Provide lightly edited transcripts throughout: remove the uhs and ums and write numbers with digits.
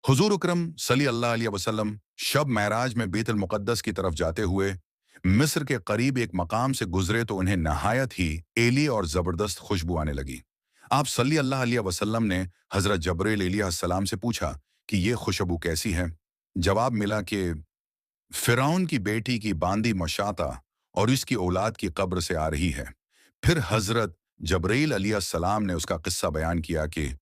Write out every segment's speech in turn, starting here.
हुजूर अकरम सल्लल्लाहु अलैहि वसल्लम शब महराज में बैतुल मुक़द्दस की तरफ जाते हुए मिस्र के करीब एक मकाम से गुजरे तो उन्हें नहायत ही एली और ज़बरदस्त खुशबू आने लगी। आप सल्लल्लाहु अलैहि वसल्लम ने हज़रत जब्रील अलैहिस्सलाम से पूछा कि ये खुशबू कैसी है। जवाब मिला कि फ़िरौन की बेटी की बांदी मशाता और इसकी औलाद की कब्र से आ रही है। फिर हज़रत जब्रील अलैहिस्सलाम ने उसका किस्सा बयान किया कि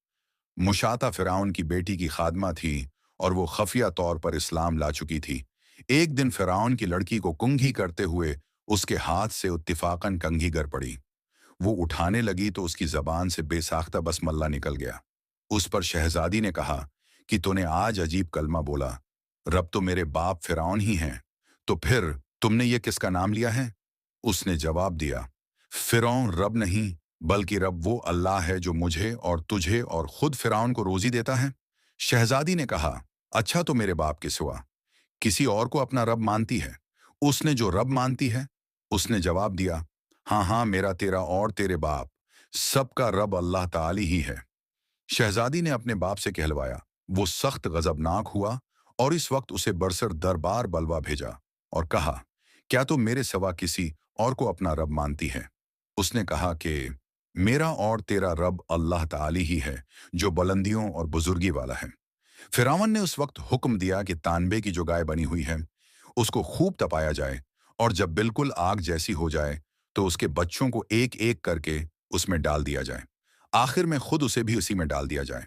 मुशाता फ़िरौन की बेटी की खादमा थी और वो खफिया तौर पर इस्लाम ला चुकी थी। एक दिन फ़िरौन की लड़की को कुंघी करते हुए उसके हाथ से इत्तिफाकन कंघी गिर पड़ी। वो उठाने लगी तो उसकी ज़बान से बेसाख्ता बसमल्ला निकल गया। उस पर शहजादी ने कहा कि तूने आज अजीब कलमा बोला, रब तो मेरे बाप फ़िरौन ही हैं, तो फिर तुमने ये किसका नाम लिया है? उसने जवाब दिया, फ़िरौन रब नहीं, बल्कि रब वो अल्लाह है जो मुझे और तुझे और खुद फ़िरौन को रोज़ी देता है। शहजादी ने कहा, अच्छा तो मेरे बाप के सिवा किसी और को अपना रब मानती है? उसने जो रब मानती है? उसने जवाब दिया, हाँ हाँ, मेरा तेरा और तेरे बाप सबका रब अल्लाह ताली ही है। शहजादी ने अपने बाप से कहलवाया। वो सख्त गजबनाक हुआ और इस वक्त उसे बरसर दरबार बलवा भेजा और कहा, क्या तुम मेरे सिवा किसी और को अपना रब मानती है? उसने कहा कि मेरा और तेरा रब अल्लाह ताली ही है जो बुलंदियों और बुजुर्गी वाला है। फिरौन ने उस वक्त हुक्म दिया कि तांबे की जो गाय बनी हुई है उसको खूब तपाया जाए और जब बिल्कुल आग जैसी हो जाए तो उसके बच्चों को एक एक करके उसमें डाल दिया जाए। आखिर में खुद उसे भी उसी में डाल दिया जाए।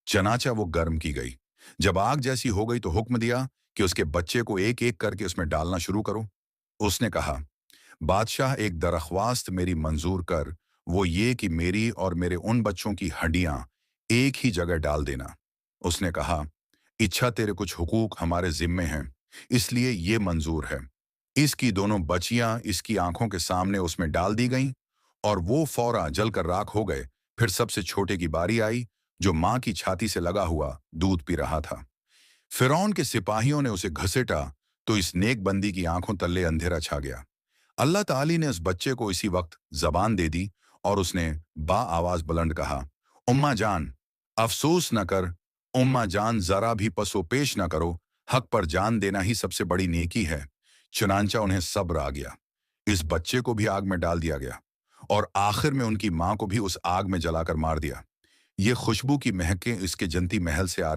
चनाचा वो गर्म की गई। जब आग जैसी हो गई तो हुक्म दिया कि उसके बच्चे को एक एक करके उसमें डालना शुरू करो। उसने कहा, बादशाह एक दरख्वास्त मेरी मंजूर कर, वो ये कि मेरी और मेरे उन बच्चों की हड्डियां एक ही जगह डाल देना। उसने कहा, इच्छा तेरे कुछ हुकूक हमारे जिम्मे हैं, इसलिए ये मंजूर है। इसकी दोनों बच्चियां इसकी आंखों के सामने उसमें डाल दी गईं और वो फौरा जलकर राख हो गए। फिर सबसे छोटे की बारी आई जो मां की छाती से लगा हुआ दूध पी रहा था। फिरौन के सिपाहियों ने उसे घसीटा तो इस नेक बंदी की आंखों तले अंधेरा छा गया। अल्लाह ताली ने उस बच्चे को इसी वक्त जबान दे दी और उसने बा आवाज बुलंद कहा, उम्मा जान, अफसोस न कर, उम्मा जान, जरा भी पसो पेश न करो, हक पर जान देना ही सबसे बड़ी नेकी है। चुनांचा उन्हें सब्र आ गया। इस बच्चे को भी आग में डाल दिया गया और आखिर में उनकी मां को भी उस आग में जलाकर मार दिया। ये खुशबू की महकें इसके जन्नती महल से आ रही